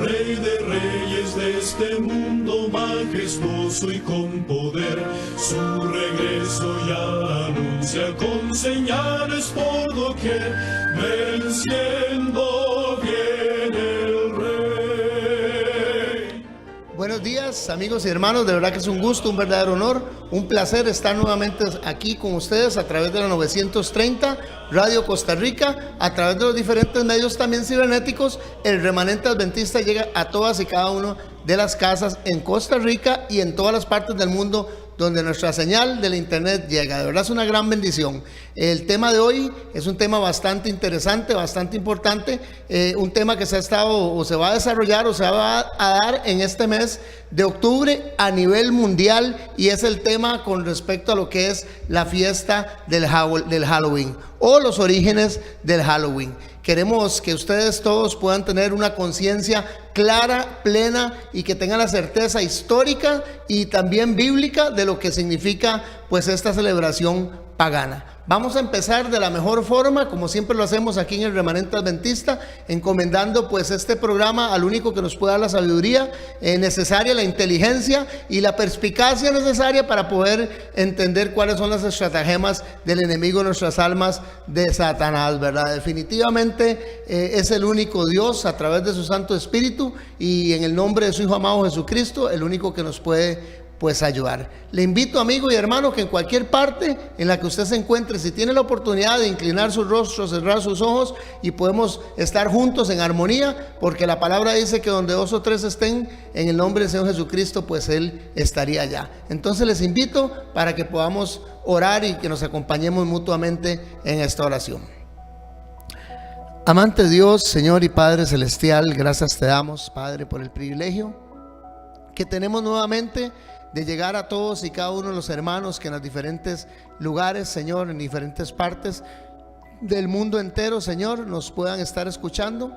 Rey de reyes de este mundo majestuoso y con poder, su regreso ya anuncia con señales por doquier, venciendo viene el Rey. Buenos días, amigos y hermanos, de verdad que es un gusto, un verdadero honor, un placer estar nuevamente aquí con ustedes a través de la 930 Radio Costa Rica, a través de los diferentes medios también cibernéticos. El Remanente Adventista llega a todas y cada una de las casas en Costa Rica y en todas las partes del mundo donde nuestra señal de la internet llega. De verdad es una gran bendición. El tema de hoy es un tema bastante interesante, bastante importante, un tema que se ha estado o se va a desarrollar o se va a dar en este mes de octubre a nivel mundial, y es el tema con respecto a lo que es la fiesta del Halloween o los orígenes del Halloween. Queremos que ustedes todos puedan tener una conciencia clara, plena, y que tengan la certeza histórica y también bíblica de lo que significa pues esta celebración pagana. Vamos a empezar de la mejor forma, como siempre lo hacemos aquí en el Remanente Adventista, encomendando pues este programa al único que nos puede dar la sabiduría necesaria, la inteligencia y la perspicacia necesaria para poder entender cuáles son las estratagemas del enemigo de nuestras almas, de Satanás, ¿verdad? Definitivamente es el único Dios a través de su Santo Espíritu y en el nombre de su Hijo amado Jesucristo, el único que nos puede pues ayudar. Le invito, amigo y hermano, que en cualquier parte en la que usted se encuentre, si tiene la oportunidad de inclinar su rostro, cerrar sus ojos, y podemos estar juntos en armonía, porque la palabra dice que donde 2 o 3 estén en el nombre del Señor Jesucristo, pues Él estaría allá. Entonces les invito para que podamos orar y que nos acompañemos mutuamente en esta oración. Amante Dios, Señor y Padre Celestial, gracias te damos, Padre, por el privilegio que tenemos nuevamente de llegar a todos y cada uno de los hermanos que en los diferentes lugares, Señor, en diferentes partes del mundo entero, Señor, nos puedan estar escuchando.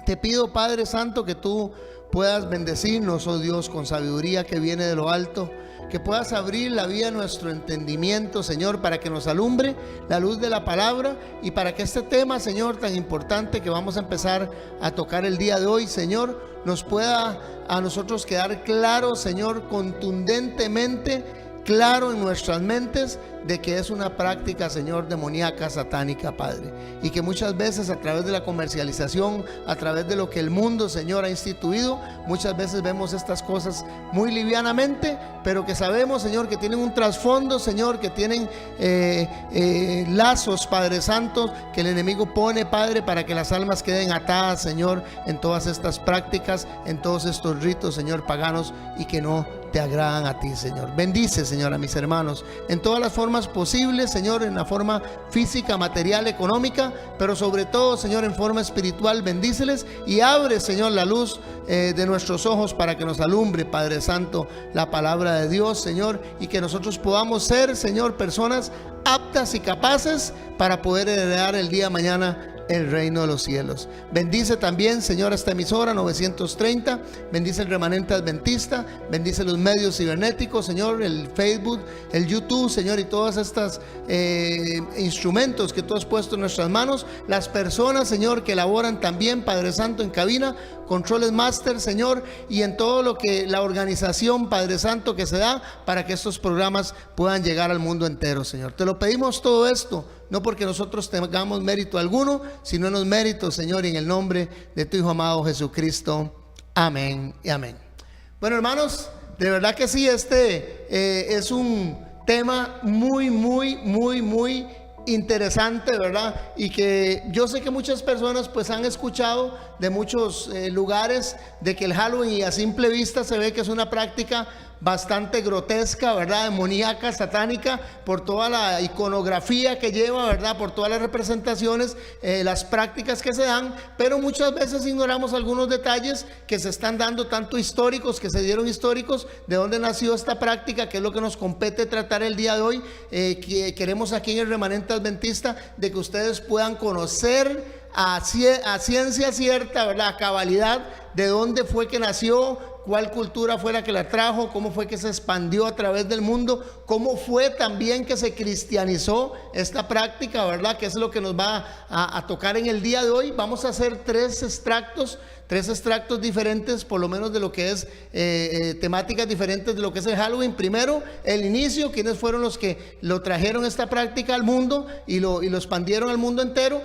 Te pido, Padre Santo, que tú puedas bendecirnos, oh Dios, con sabiduría que viene de lo alto, que puedas abrir la vía de nuestro entendimiento, Señor, para que nos alumbre la luz de la palabra y para que este tema, Señor, tan importante que vamos a empezar a tocar el día de hoy, Señor, nos pueda a nosotros quedar claro, Señor, contundentemente claro en nuestras mentes de que es una práctica, Señor, demoníaca, satánica, Padre, y que muchas veces a través de la comercialización, a través de lo que el mundo, Señor, ha instituido, muchas veces vemos estas cosas muy livianamente, pero que sabemos, Señor, que tienen un trasfondo, Señor, que tienen lazos, Padre Santo, que el enemigo pone, Padre, para que las almas queden atadas, Señor, en todas estas prácticas, en todos estos ritos, Señor, paganos, y que no te agradan a ti, Señor. Bendice, Señor, a mis hermanos en todas las formas posibles, Señor, en la forma física, material, económica, pero sobre todo, Señor, en forma espiritual. Bendíceles y abre, Señor, la luz de nuestros ojos para que nos alumbre, Padre Santo, la palabra de Dios, Señor, y que nosotros podamos ser, Señor, personas aptas y capaces para poder heredar el día de mañana el reino de los cielos. Bendice también, Señor, esta emisora 930, bendice el Remanente Adventista, bendice los medios cibernéticos, Señor, el Facebook, el YouTube, Señor, y todas estas instrumentos que tú has puesto en nuestras manos, las personas, Señor, que laboran también, Padre Santo, en cabina, controles master, Señor, y en todo lo que la organización, Padre Santo, que se da para que estos programas puedan llegar al mundo entero, Señor. Te lo pedimos todo esto, no porque nosotros tengamos mérito alguno, sino en los méritos, Señor, y en el nombre de tu Hijo amado Jesucristo. Amén y amén. Bueno, hermanos, de verdad que sí, este es un tema muy interesante, ¿verdad? Y que yo sé que muchas personas pues han escuchado de muchos lugares de que el Halloween, y a simple vista se ve que es una práctica bastante grotesca, ¿verdad? Demoníaca, satánica, por toda la iconografía que lleva, ¿verdad? Por todas las representaciones, las prácticas que se dan, pero muchas veces ignoramos algunos detalles que se están dando, tanto históricos, que se dieron históricos, de dónde nació esta práctica, que es lo que nos compete tratar el día de hoy, que queremos aquí en el Remanente Adventista, de que ustedes puedan conocer a ciencia cierta, ¿verdad? A cabalidad, de dónde fue que nació, cuál cultura fue la que la trajo, cómo fue que se expandió a través del mundo, cómo fue también que se cristianizó esta práctica, ¿verdad? Que es lo que nos va a tocar en el día de hoy. Vamos a hacer 3 extractos tres extractos diferentes, por lo menos de lo que es temáticas diferentes de lo que es el Halloween. Primero, el inicio, quienes fueron los que lo trajeron esta práctica al mundo y lo expandieron al mundo entero,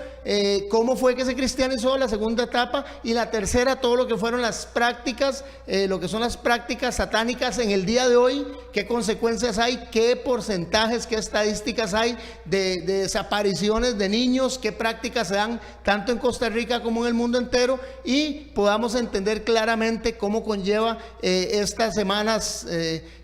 cómo fue que se cristianizó, la segunda etapa, y la tercera, todo lo que fueron las prácticas, lo que son las prácticas satánicas en el día de hoy, qué consecuencias hay, qué porcentajes, qué estadísticas hay de desapariciones de niños, qué prácticas se dan tanto en Costa Rica como en el mundo entero, y podamos entender claramente cómo conlleva estas semanas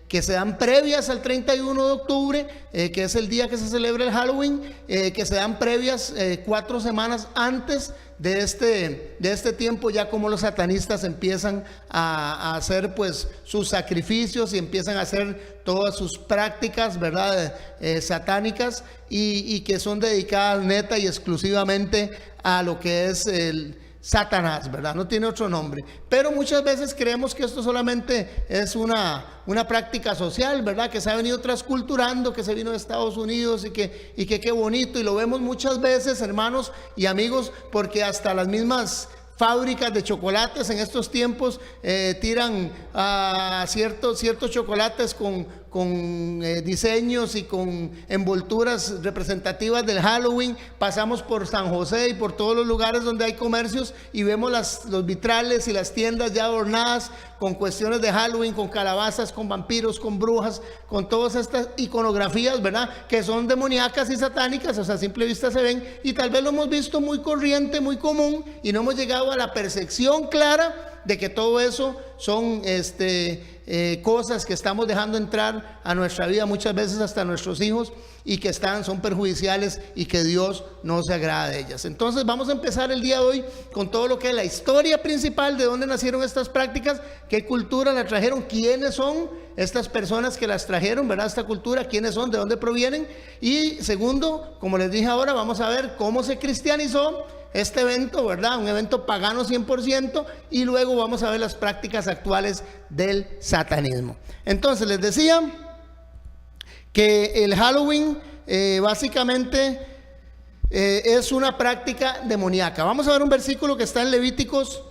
que se dan previas al 31 de octubre, que es el día que se celebra el Halloween, que se dan previas 4 semanas antes de este tiempo, ya como los satanistas empiezan a hacer pues sus sacrificios y empiezan a hacer todas sus prácticas, ¿verdad? Satánicas, y que son dedicadas neta y exclusivamente a lo que es el Satanás, ¿verdad? No tiene otro nombre. Pero muchas veces creemos que esto solamente es una práctica social, ¿verdad? Que se ha venido transculturando, que se vino de Estados Unidos y que qué bonito. Y lo vemos muchas veces, hermanos y amigos, porque hasta las mismas fábricas de chocolates en estos tiempos tiran a ciertos chocolates con diseños y con envolturas representativas del Halloween. Pasamos por San José y por todos los lugares donde hay comercios y vemos los vitrales y las tiendas ya adornadas con cuestiones de Halloween, con calabazas, con vampiros, con brujas, con todas estas iconografías, ¿verdad? Que son demoníacas y satánicas, o sea, a simple vista se ven, y tal vez lo hemos visto muy corriente, muy común, y no hemos llegado a la percepción clara de que todo eso son cosas que estamos dejando entrar a nuestra vida, muchas veces hasta nuestros hijos, y que son perjudiciales y que Dios no se agrada de ellas. Entonces vamos a empezar el día de hoy con todo lo que es la historia principal, de dónde nacieron estas prácticas, qué cultura la trajeron, quiénes son estas personas que las trajeron, ¿verdad? Esta cultura, quiénes son, de dónde provienen, y segundo, como les dije ahora, vamos a ver cómo se cristianizó este evento, ¿verdad? Un evento pagano 100%, y luego vamos a ver las prácticas actuales del satanismo. Entonces les decía que el Halloween básicamente es una práctica demoníaca. Vamos a ver un versículo que está en Levíticos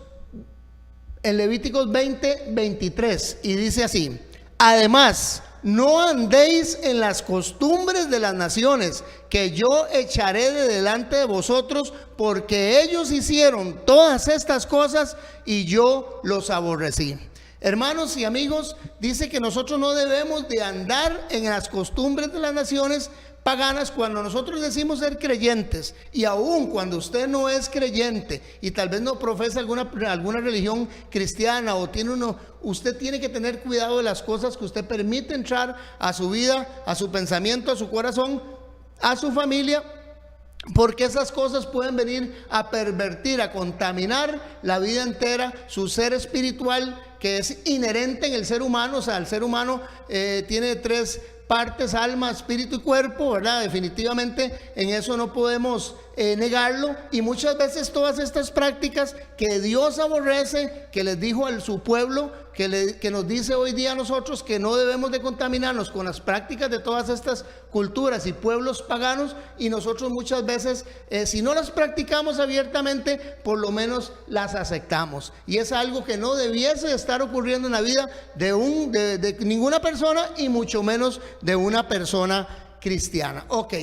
20:23, y dice así: además, no andéis en las costumbres de las naciones que yo echaré de delante de vosotros, porque ellos hicieron todas estas cosas y yo los aborrecí. Hermanos y amigos, dice que nosotros no debemos de andar en las costumbres de las naciones paganas cuando nosotros decimos ser creyentes, y aún cuando usted no es creyente y tal vez no profesa alguna religión cristiana o usted tiene que tener cuidado de las cosas que usted permite entrar a su vida, a su pensamiento, a su corazón, a su familia, porque esas cosas pueden venir a pervertir, a contaminar la vida entera, su ser espiritual, que es inherente en el ser humano. O sea, el ser humano tiene 3 partes: alma, espíritu y cuerpo, ¿verdad? Definitivamente en eso no podemos negarlo, y muchas veces todas estas prácticas que Dios aborrece, que les dijo a su pueblo, que nos dice hoy día a nosotros que no debemos de contaminarnos con las prácticas de todas estas culturas y pueblos paganos, y nosotros muchas veces si no las practicamos abiertamente, por lo menos las aceptamos, y es algo que no debiese estar ocurriendo en la vida de ninguna persona, y mucho menos de una persona cristiana. Ok,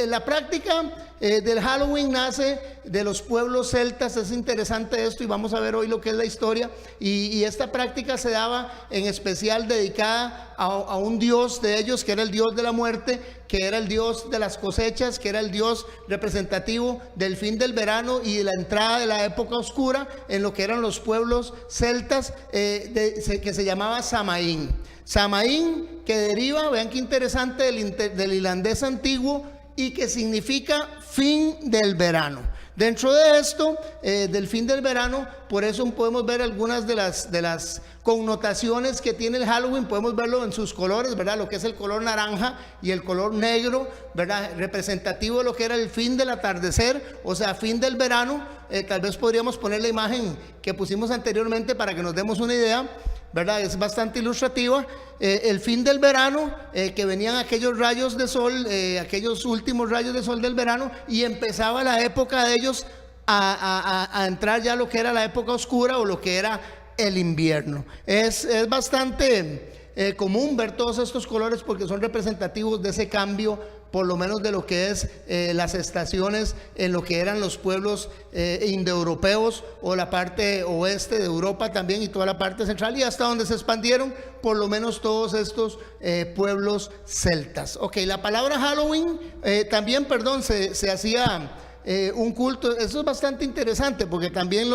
la práctica del Halloween nace de los pueblos celtas. Es interesante esto, y vamos a ver hoy lo que es la historia, y esta práctica se daba en especial dedicada a un dios de ellos, que era el dios de la muerte, que era el dios de las cosechas, que era el dios representativo del fin del verano y de la entrada de la época oscura en lo que eran los pueblos celtas, que se llamaba Samaín. Samaín, que deriva, vean qué interesante, del irlandés antiguo, y que significa fin del verano. Dentro de esto, del fin del verano, por eso podemos ver algunas de las connotaciones que tiene el Halloween. Podemos verlo en sus colores, ¿verdad? Lo que es el color naranja y el color negro, ¿verdad? Representativo de lo que era el fin del atardecer, o sea, fin del verano. Tal vez podríamos poner la imagen que pusimos anteriormente para que nos demos una idea, ¿verdad? Es bastante ilustrativa. El fin del verano, que venían aquellos rayos de sol, aquellos últimos rayos de sol del verano, y empezaba la época de ellos a entrar ya a lo que era la época oscura o lo que era el invierno. Es bastante común ver todos estos colores porque son representativos de ese cambio, por lo menos de lo que es las estaciones en lo que eran los pueblos indoeuropeos o la parte oeste de Europa también y toda la parte central y hasta donde se expandieron por lo menos todos estos pueblos celtas. Ok, la palabra Halloween también, perdón, se hacía un culto. Eso es bastante interesante porque también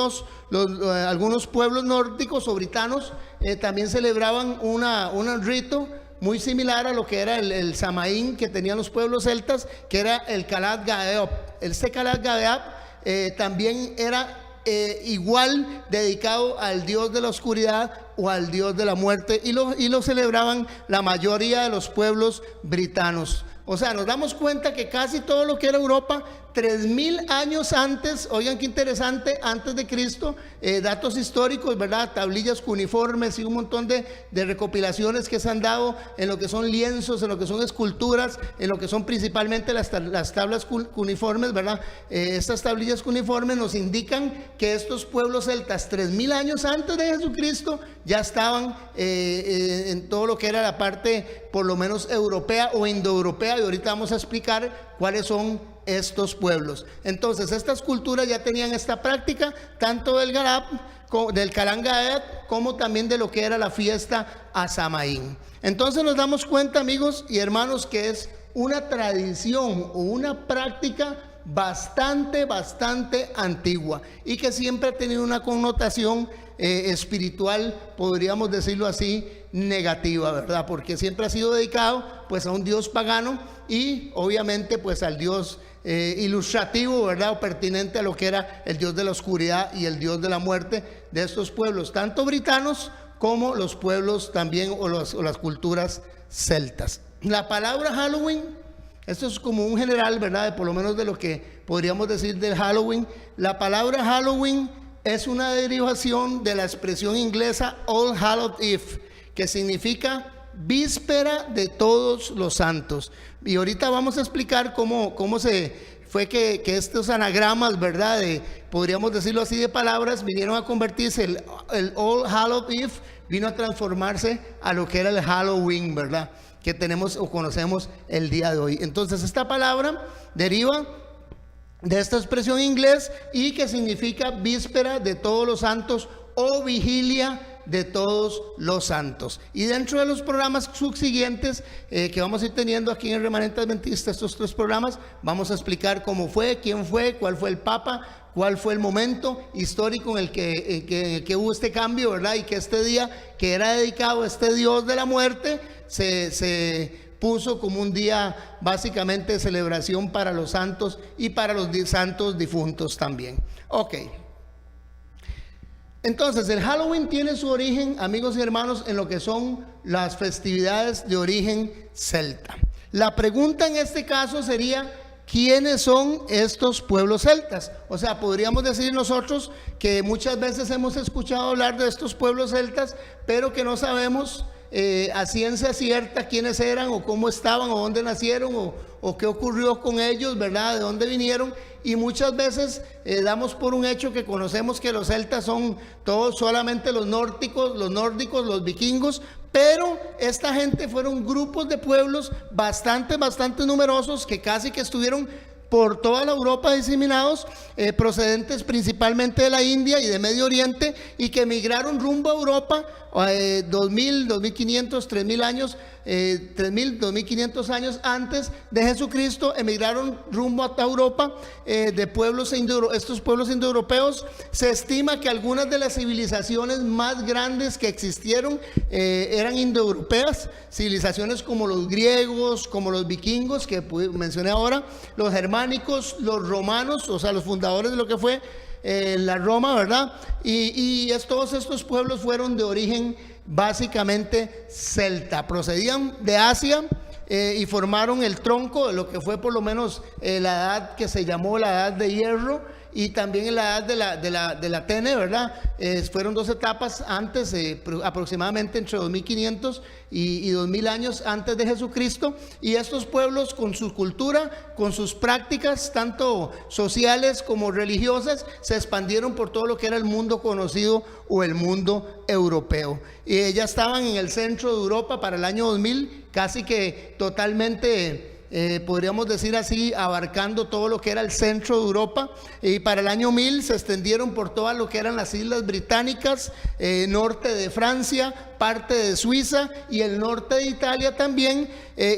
algunos pueblos nórdicos o britanos también celebraban un rito muy similar a lo que era el Samaín que tenían los pueblos celtas, que era el Calat Gaeop. Este Calat Gaeop también era igual dedicado al dios de la oscuridad o al dios de la muerte y lo celebraban la mayoría de los pueblos britanos. O sea, nos damos cuenta que casi todo lo que era Europa, 3000 años antes, oigan qué interesante, antes de Cristo, datos históricos, ¿verdad? Tablillas cuneiformes y un montón de recopilaciones que se han dado en lo que son lienzos, en lo que son esculturas, en lo que son principalmente las tablas cuneiformes, ¿verdad? Estas tablillas cuneiformes nos indican que estos pueblos celtas, 3000 años antes de Jesucristo, ya estaban en todo lo que era la parte, por lo menos europea o indoeuropea, y ahorita vamos a explicar cuáles son estos pueblos. Entonces estas culturas ya tenían esta práctica tanto del Calat Gaeop como también de lo que era la fiesta a Samaín. Entonces nos damos cuenta, amigos y hermanos, que es una tradición o una práctica bastante antigua y que siempre ha tenido una connotación espiritual, podríamos decirlo así, negativa, ¿verdad? Porque siempre ha sido dedicado pues a un dios pagano y obviamente pues al dios ilustrativo, ¿verdad? O pertinente a lo que era el dios de la oscuridad y el dios de la muerte de estos pueblos, tanto britanos como los pueblos también o las culturas celtas. La palabra Halloween, esto es como un general, ¿verdad? Por lo menos de lo que podríamos decir del Halloween. La palabra Halloween es una derivación de la expresión inglesa All Hallows Eve, que significa víspera de todos los santos. Y ahorita vamos a explicar cómo se fue que estos anagramas, ¿verdad? Podríamos decirlo así de palabras, vinieron a convertirse, el All Hallows Eve vino a transformarse a lo que era el Halloween, ¿verdad? Que tenemos o conocemos el día de hoy. Entonces esta palabra deriva de esta expresión inglés y que significa víspera de todos los santos o vigilia de todos los santos. Y dentro de los programas subsiguientes que vamos a ir teniendo aquí en el Remanente Adventista, estos 3 programas, vamos a explicar cómo fue, quién fue, cuál fue el Papa, cuál fue el momento histórico en el que hubo este cambio, ¿verdad? Y que este día que era dedicado a este dios de la muerte se puso como un día básicamente de celebración para los santos y para los santos difuntos también. Ok. Entonces el Halloween tiene su origen, amigos y hermanos, en lo que son las festividades de origen celta. La pregunta en este caso sería: ¿quiénes son estos pueblos celtas? O sea, podríamos decir nosotros que muchas veces hemos escuchado hablar de estos pueblos celtas, pero que no sabemos a ciencia cierta quiénes eran o cómo estaban o dónde nacieron o qué ocurrió con ellos, ¿verdad? De dónde vinieron. Y muchas veces damos por un hecho que conocemos que los celtas son todos solamente los nórdicos, los vikingos, pero esta gente fueron grupos de pueblos bastante numerosos que casi que estuvieron por toda la Europa diseminados, procedentes principalmente de la India y de Medio Oriente, y que emigraron rumbo a Europa 2000, 2500, 3000 años, 3000, 2500 años antes de Jesucristo, emigraron rumbo a Europa de pueblos estos pueblos indoeuropeos. Se estima que algunas de las civilizaciones más grandes que existieron eran indoeuropeas, civilizaciones como los griegos, como los vikingos que mencioné ahora, los germánicos, los romanos, o sea, los fundadores de lo que fue la Roma, ¿verdad? Y todos estos pueblos fueron de origen básicamente celta, procedían de Asia y formaron el tronco de lo que fue por lo menos la edad que se llamó la edad de hierro, y también en la edad de la Atene, ¿verdad? Fueron 2 etapas antes, aproximadamente entre 2500 y 2000 años antes de Jesucristo, y estos pueblos con su cultura, con sus prácticas, tanto sociales como religiosas, se expandieron por todo lo que era el mundo conocido o el mundo europeo. Y ya estaban en el centro de Europa para el año 2000, casi que totalmente, podríamos decir así, abarcando todo lo que era el centro de Europa, y para el año 1000 se extendieron por todas lo que eran las islas británicas, norte de Francia, parte de Suiza y el norte de Italia también,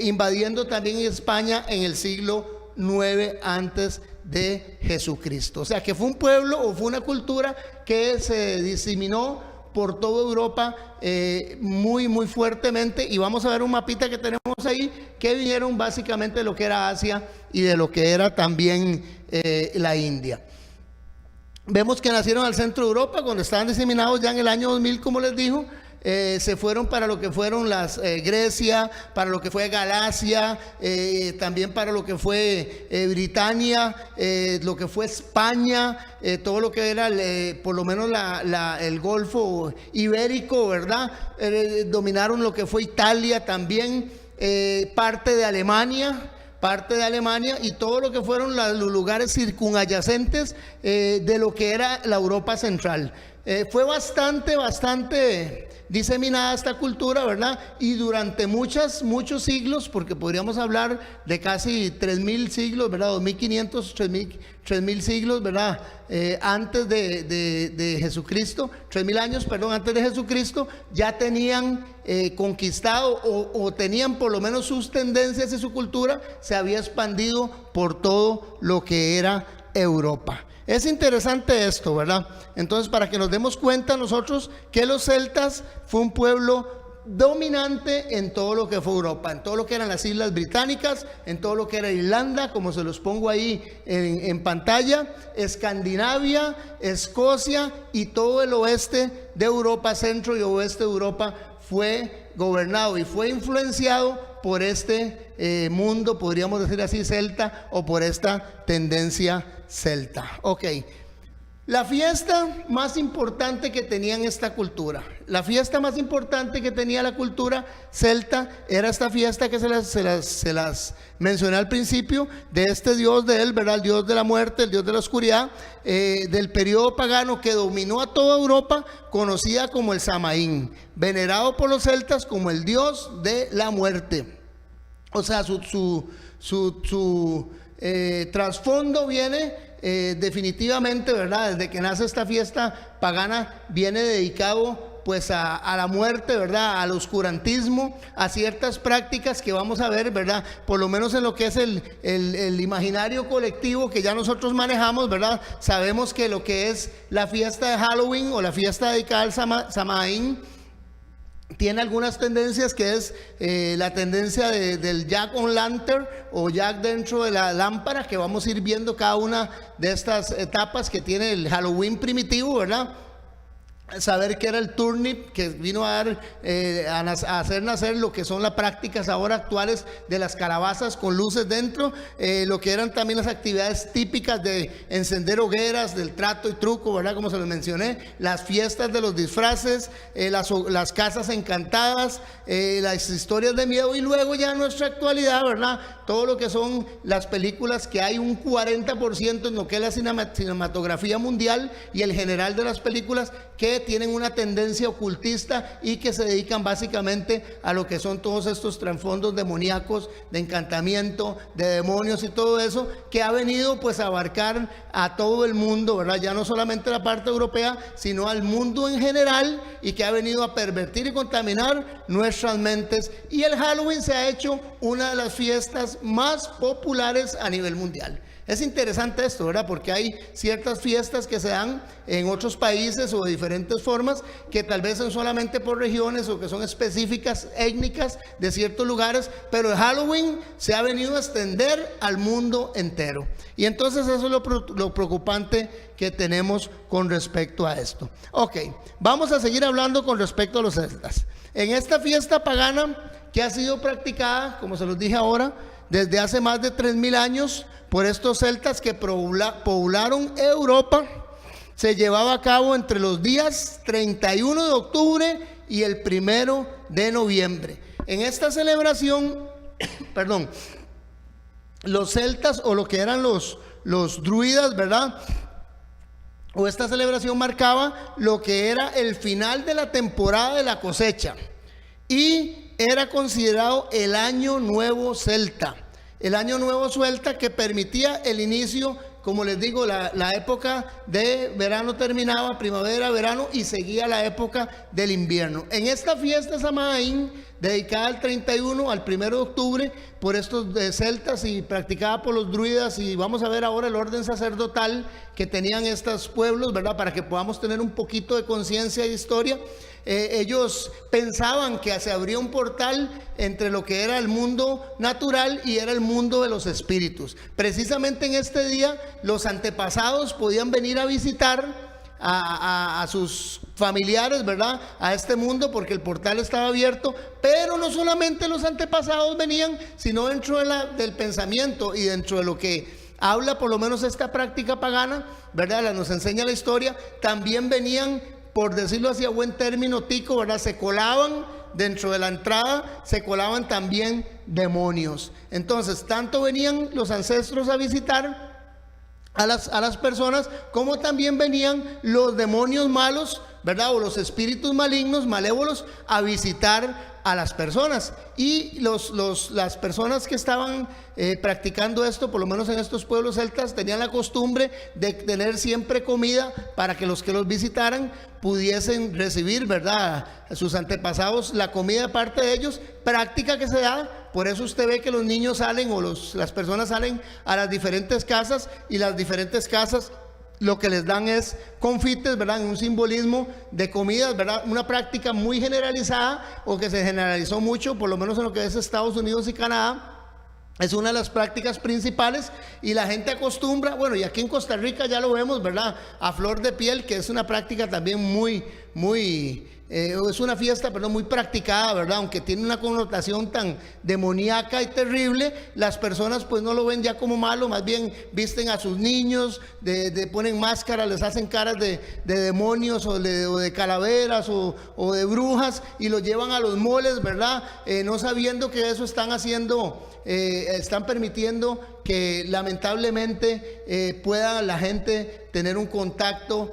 invadiendo también España en el siglo 9 antes de Jesucristo. O sea que fue un pueblo o fue una cultura que se diseminó por toda Europa muy fuertemente, y vamos a ver un mapita que tenemos ahí que vinieron básicamente de lo que era Asia y de lo que era también la India. Vemos que nacieron al centro de Europa cuando estaban diseminados ya en el año 2000, como les digo. Se fueron para lo que fueron las Grecia, para lo que fue Galacia, también para lo que fue Britania, lo que fue España, todo lo que era por lo menos el Golfo Ibérico, ¿verdad? Dominaron lo que fue Italia también, parte de Alemania y todo lo que fueron los lugares circunadyacentes de lo que era la Europa central. Fue bastante diseminada esta cultura, ¿verdad? Y durante muchos siglos, porque podríamos hablar de casi 3000 siglos, ¿verdad? 2500, 3000 siglos, ¿verdad? Antes de Jesucristo, 3000 años, perdón, antes de Jesucristo, ya tenían conquistado o tenían por lo menos sus tendencias y su cultura se había expandido por todo lo que era Europa. Es interesante esto, ¿verdad? Entonces, para que nos demos cuenta nosotros que los celtas fue un pueblo dominante en todo lo que fue Europa, en todo lo que eran las islas británicas, en todo lo que era Irlanda, como se los pongo ahí en pantalla, Escandinavia, Escocia y todo el oeste de Europa, centro y oeste de Europa fue gobernado y fue influenciado por este mundo, podríamos decir así, celta, o por esta tendencia celta. Ok, la fiesta más importante que tenían esta cultura, la fiesta más importante que tenía la cultura celta era esta fiesta que se las mencioné al principio, de este dios de él, ¿verdad? El dios de la muerte, el dios de la oscuridad, del periodo pagano que dominó a toda Europa, conocida como el Samaín, venerado por los celtas como el dios de la muerte. O sea, su trasfondo viene definitivamente, ¿verdad? Desde que nace esta fiesta pagana, viene dedicado pues a la muerte, ¿verdad? Al oscurantismo, a ciertas prácticas que vamos a ver, ¿verdad? Por lo menos en lo que es el imaginario colectivo que ya nosotros manejamos, ¿verdad? Sabemos que lo que es la fiesta de Halloween o la fiesta dedicada al Samaín tiene algunas tendencias, que es la tendencia del Jack on Lantern o Jack dentro de la lámpara, que vamos a ir viendo cada una de estas etapas que tiene el Halloween primitivo, ¿verdad? Saber que era el turnip que vino a dar a hacer nacer lo que son las prácticas ahora actuales de las calabazas con luces dentro, lo que eran también las actividades típicas de encender hogueras, del trato y truco, ¿verdad? Como se les mencioné, las fiestas de los disfraces, las casas encantadas, las historias de miedo, y luego ya en nuestra actualidad, ¿verdad? Todo lo que son las películas, que hay un 40% en lo que es la cinematografía mundial y el general de las películas que tienen una tendencia ocultista y que se dedican básicamente a lo que son todos estos trasfondos demoníacos, de encantamiento, de demonios y todo eso, que ha venido pues a abarcar a todo el mundo, ¿verdad? Ya no solamente la parte europea, sino al mundo en general, y que ha venido a pervertir y contaminar nuestras mentes. Y el Halloween se ha hecho una de las fiestas más populares a nivel mundial. Es interesante esto, ¿verdad? Porque hay ciertas fiestas que se dan en otros países o de diferentes formas, que tal vez son solamente por regiones o que son específicas, étnicas de ciertos lugares, pero el Halloween se ha venido a extender al mundo entero. Y entonces eso es lo preocupante que tenemos con respecto a esto. Ok, vamos a seguir hablando con respecto a los celtas. En esta fiesta pagana que ha sido practicada, como se los dije ahora, desde hace más de 3000 años por estos celtas que poblaron Europa, se llevaba a cabo entre los días 31 de octubre y el 1 de noviembre. En esta celebración, perdón, los celtas, o lo que eran los druidas, ¿verdad?, o esta celebración marcaba lo que era el final de la temporada de la cosecha y era considerado el año nuevo celta. El año nuevo celta que permitía el inicio, como les digo, la época de verano terminaba, primavera, verano, y seguía la época del invierno. En esta fiesta Samhain, dedicada al 31, al 1 de octubre, por estos celtas y practicada por los druidas, y vamos a ver ahora el orden sacerdotal que tenían estos pueblos, ¿verdad?, para que podamos tener un poquito de conciencia e historia. Ellos pensaban que se abría un portal entre lo que era el mundo natural y era el mundo de los espíritus. Precisamente en este día los antepasados podían venir a visitar a sus familiares, ¿verdad?, a este mundo, porque el portal estaba abierto. Pero no solamente los antepasados venían, sino dentro del pensamiento y dentro de lo que habla por lo menos esta práctica pagana, ¿verdad?, nos enseña la historia, también venían, por decirlo así a buen término tico, ¿verdad?, se colaban dentro de la entrada, se colaban también demonios. Entonces, tanto venían los ancestros a visitar a las personas, como también venían los demonios malos, ¿verdad?, o los espíritus malignos, malévolos, a visitar a las personas. Y las personas que estaban practicando esto, por lo menos en estos pueblos celtas, tenían la costumbre de tener siempre comida para que los visitaran pudiesen recibir, ¿verdad?, a sus antepasados la comida de parte de ellos, práctica que se da. Por eso usted ve que los niños salen, o las personas salen a las diferentes casas, y las diferentes casas lo que les dan es confites, ¿verdad?, en un simbolismo de comidas, ¿verdad?, una práctica muy generalizada, o que se generalizó mucho, por lo menos en lo que es Estados Unidos y Canadá. Es una de las prácticas principales, y la gente acostumbra, bueno, y aquí en Costa Rica ya lo vemos, ¿verdad?, a flor de piel, que es una práctica también es una fiesta, pero muy practicada, ¿verdad?, aunque tiene una connotación tan demoníaca y terrible. Las personas pues no lo ven ya como malo, más bien visten a sus niños, ponen máscaras, les hacen caras de demonios, o de calaveras, o de brujas, y los llevan a los moles, ¿verdad?, no sabiendo que eso están haciendo, están permitiendo que lamentablemente pueda la gente tener un contacto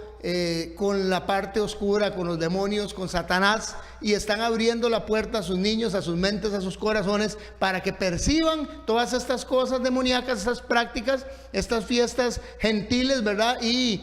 con la parte oscura, con los demonios, con Satanás, y están abriendo la puerta a sus niños, a sus mentes, a sus corazones, para que perciban todas estas cosas demoníacas, estas prácticas, estas fiestas gentiles, ¿verdad?, y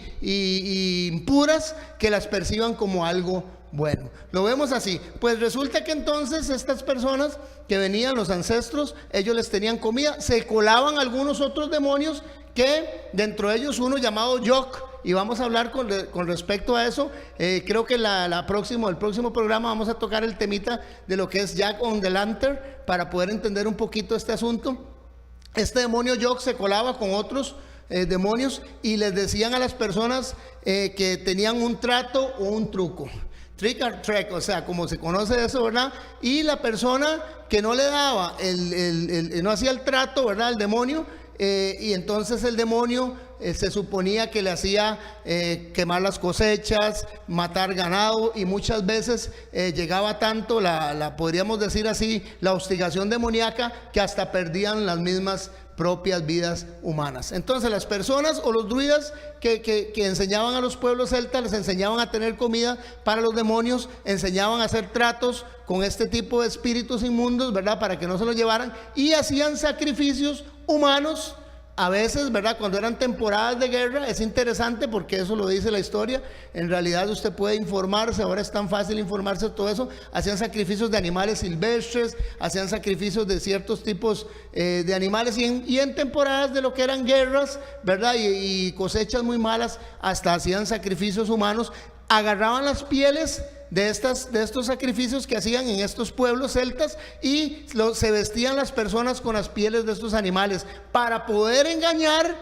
impuras, que las perciban como algo bueno. Lo vemos así. Pues resulta que entonces estas personas que venían, los ancestros, ellos les tenían comida, se colaban algunos otros demonios, que dentro de ellos uno llamado Yok, y vamos a hablar con respecto a eso. Creo que el próximo programa vamos a tocar el temita de lo que es Jack on the Lantern, para poder entender un poquito este asunto. Este demonio Yok se colaba con otros demonios, y les decían a las personas que tenían un trato o un truco. Trick or treat, o sea, como se conoce eso, ¿verdad? Y la persona que no le daba, no hacía el trato, ¿verdad?, el demonio, y entonces el demonio se suponía que le hacía quemar las cosechas, matar ganado, y muchas veces llegaba tanto podríamos decir así, la hostigación demoníaca, que hasta perdían las mismas propias vidas humanas. Entonces las personas, o los druidas que enseñaban a los pueblos celtas, les enseñaban a tener comida para los demonios, enseñaban a hacer tratos con este tipo de espíritus inmundos, ¿verdad?, para que no se los llevaran, y hacían sacrificios humanos. A veces, ¿verdad?, cuando eran temporadas de guerra, es interesante porque eso lo dice la historia. En realidad usted puede informarse, ahora es tan fácil informarse de todo eso. Hacían sacrificios de animales silvestres, hacían sacrificios de ciertos tipos de animales, y en temporadas de lo que eran guerras, ¿verdad?, y cosechas muy malas, hasta hacían sacrificios humanos. Agarraban las pieles de estos sacrificios que hacían en estos pueblos celtas, y se vestían las personas con las pieles de estos animales, para poder engañar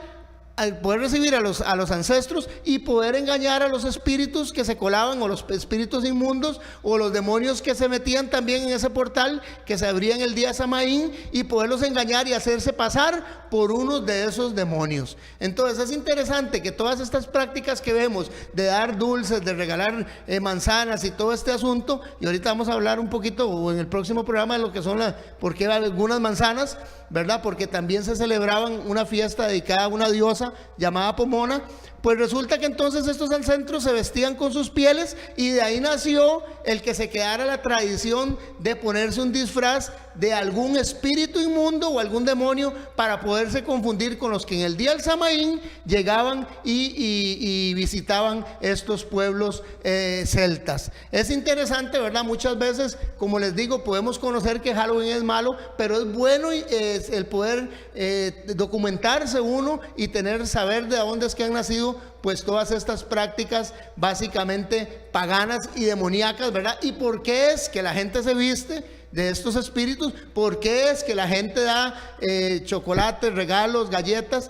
al poder recibir a los ancestros y poder engañar a los espíritus que se colaban, o los espíritus inmundos, o los demonios que se metían también en ese portal que se abría en el día de Samaín, y poderlos engañar y hacerse pasar por uno de esos demonios. Entonces es interesante que todas estas prácticas que vemos de dar dulces, de regalar manzanas y todo este asunto, y ahorita vamos a hablar un poquito, o en el próximo programa, de lo que son por qué algunas manzanas, ¿verdad? Porque también se celebraban una fiesta dedicada a una diosa llamada Pomona. Pues resulta que entonces estos ancestros se vestían con sus pieles, y de ahí nació el que se quedara la tradición de ponerse un disfraz de algún espíritu inmundo o algún demonio, para poderse confundir con los que en el día del Samaín llegaban y visitaban estos pueblos celtas. Es interesante, ¿verdad? Muchas veces, como les digo, podemos conocer que Halloween es malo, pero es bueno el poder documentarse uno y saber de dónde es que han nacido pues todas estas prácticas básicamente paganas y demoníacas, ¿verdad? ¿Y por qué es que la gente se viste de estos espíritus? ¿Por qué es que la gente da chocolates, regalos, galletas?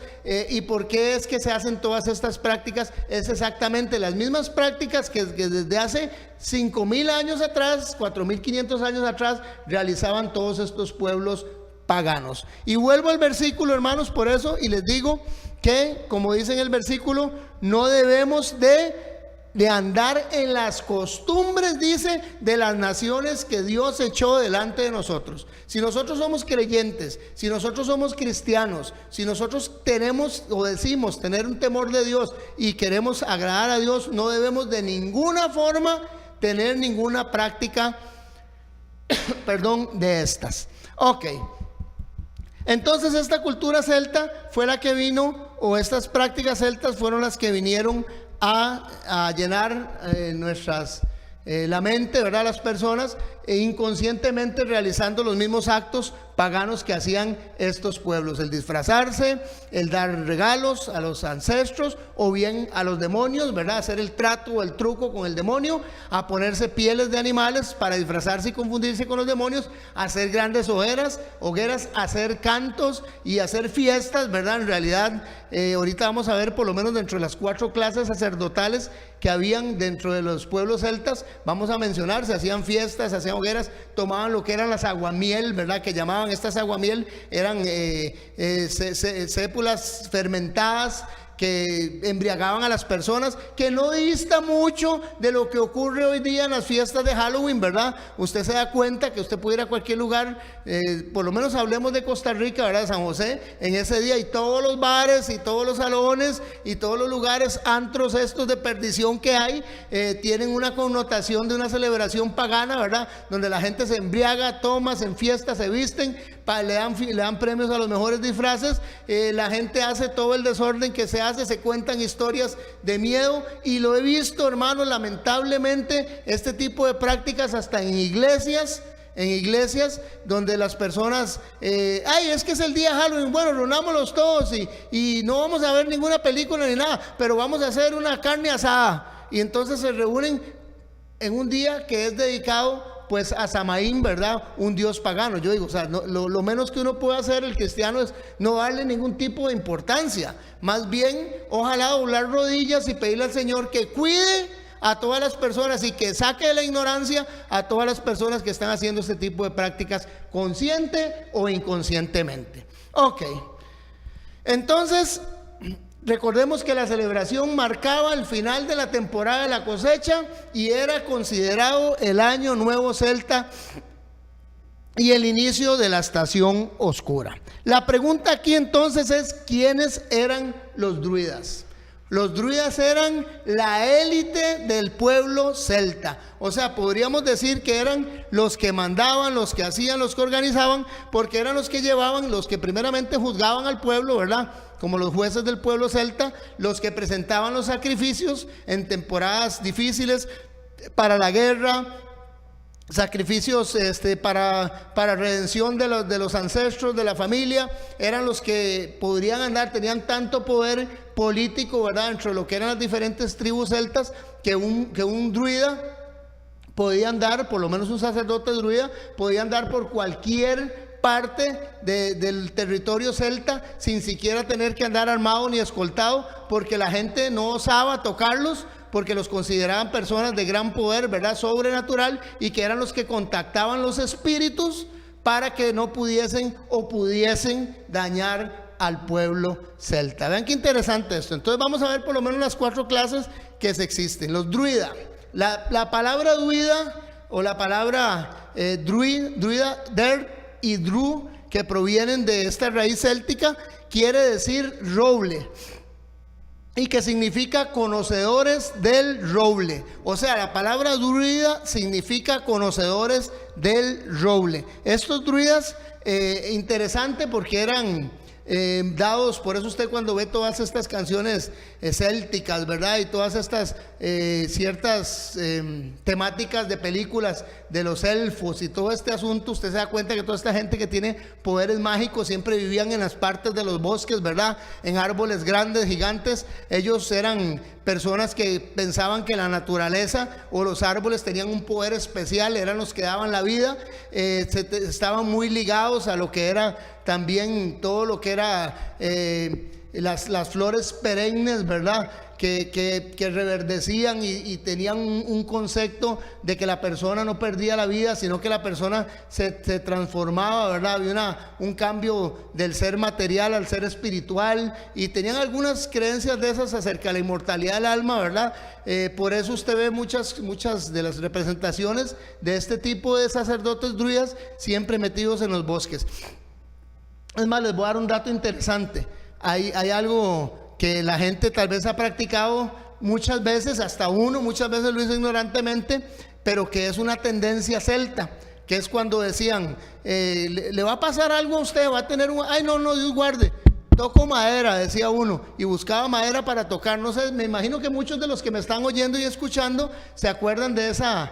¿Y por qué es que se hacen todas estas prácticas? Es exactamente las mismas prácticas que desde hace 5,000 años atrás, 4,500 años atrás, realizaban todos estos pueblos paganos. Y vuelvo al versículo, hermanos, por eso, y les digo que, como dice en el versículo, no debemos de andar en las costumbres, dice, de las naciones que Dios echó delante de nosotros. Si nosotros somos creyentes, si nosotros somos cristianos, si nosotros tenemos o decimos tener un temor de Dios y queremos agradar a Dios, no debemos de ninguna forma tener ninguna práctica de estas. Ok. Entonces esta cultura celta fue la que vino, o estas prácticas celtas fueron las que vinieron a llenar la mente, ¿verdad? Las personas, inconscientemente realizando los mismos actos paganos que hacían estos pueblos: el disfrazarse, el dar regalos a los ancestros, o bien a los demonios, ¿verdad? Hacer el trato o el truco con el demonio, a ponerse pieles de animales para disfrazarse y confundirse con los demonios, a hacer grandes hogueras, hacer cantos y hacer fiestas, ¿verdad? En realidad, ahorita vamos a ver, por lo menos dentro de las 4 clases sacerdotales que habían dentro de los pueblos celtas, vamos a mencionar, se hacían fiestas, se hacían hogueras, tomaban lo que eran las aguamiel, ¿verdad? Que llamaban estas aguamiel, eran sépulas fermentadas que embriagaban a las personas, que no dista mucho de lo que ocurre hoy día en las fiestas de Halloween, ¿verdad? Usted se da cuenta que usted puede ir a cualquier lugar, por lo menos hablemos de Costa Rica, ¿verdad? De San José, en ese día, y todos los bares y todos los salones y todos los lugares, antros estos de perdición que hay, tienen una connotación de una celebración pagana, ¿verdad? Donde la gente se embriaga, toma, se enfiesta, se visten, le dan premios a los mejores disfraces, la gente hace todo el desorden que se cuentan historias de miedo, y lo he visto, hermanos, lamentablemente, este tipo de prácticas hasta en iglesias, donde las personas, es que es el día de Halloween, bueno, reunámonos todos y no vamos a ver ninguna película ni nada, pero vamos a hacer una carne asada, y entonces se reúnen en un día que es dedicado pues a Samaín, ¿verdad? Un dios pagano. Yo digo, o sea, lo menos que uno puede hacer el cristiano es no darle ningún tipo de importancia, más bien ojalá doblar rodillas y pedirle al Señor que cuide a todas las personas y que saque de la ignorancia a todas las personas que están haciendo este tipo de prácticas, consciente o inconscientemente. Ok, entonces recordemos que la celebración marcaba el final de la temporada de la cosecha y era considerado el año nuevo celta y el inicio de la estación oscura. La pregunta aquí entonces es: ¿quiénes eran los druidas? Los druidas eran la élite del pueblo celta. O sea, podríamos decir que eran los que mandaban, los que hacían, los que organizaban, porque eran los que llevaban, los que primeramente juzgaban al pueblo, ¿verdad? Como los jueces del pueblo celta, los que presentaban los sacrificios en temporadas difíciles para la guerra, sacrificios para redención de los ancestros, de la familia. Eran los que podrían andar, tenían tanto poder político, ¿verdad?, dentro de lo que eran las diferentes tribus celtas, que un druida podía andar, por lo menos un sacerdote druida, podía andar por cualquier parte del territorio celta sin siquiera tener que andar armado ni escoltado, porque la gente no osaba tocarlos, porque los consideraban personas de gran poder, ¿verdad? Sobrenatural, y que eran los que contactaban los espíritus para que no pudiesen o pudiesen dañar al pueblo celta. Vean qué interesante esto. Entonces vamos a ver por lo menos las 4 clases que existen. Los druida. La palabra druida o la palabra druida, der y dru, que provienen de esta raíz céltica, quiere decir roble, y que significa conocedores del roble. O sea, la palabra druida significa conocedores del roble. Estos druidas, interesante porque eran dados, por eso usted cuando ve todas estas canciones célticas, ¿verdad? Y todas estas ciertas temáticas de películas de los elfos y todo este asunto, usted se da cuenta que toda esta gente que tiene poderes mágicos siempre vivían en las partes de los bosques, ¿verdad? En árboles grandes, gigantes. Ellos eran personas que pensaban que la naturaleza o los árboles tenían un poder especial, eran los que daban la vida. Estaban muy ligados a lo que era también todo lo que era las flores perennes, ¿verdad? Que reverdecían y tenían un concepto de que la persona no perdía la vida, sino que la persona se transformaba, ¿verdad? Había un cambio del ser material al ser espiritual, y tenían algunas creencias de esas acerca de la inmortalidad del alma, ¿verdad? Por eso usted ve muchas de las representaciones de este tipo de sacerdotes druidas siempre metidos en los bosques. Es más, les voy a dar un dato interesante. Hay algo que la gente tal vez ha practicado muchas veces, hasta uno muchas veces lo hizo ignorantemente, pero que es una tendencia celta, que es cuando decían, le va a pasar algo a usted, va a tener ay no, Dios guarde, toco madera, decía uno, y buscaba madera para tocar. No sé, me imagino que muchos de los que me están oyendo y escuchando se acuerdan de esa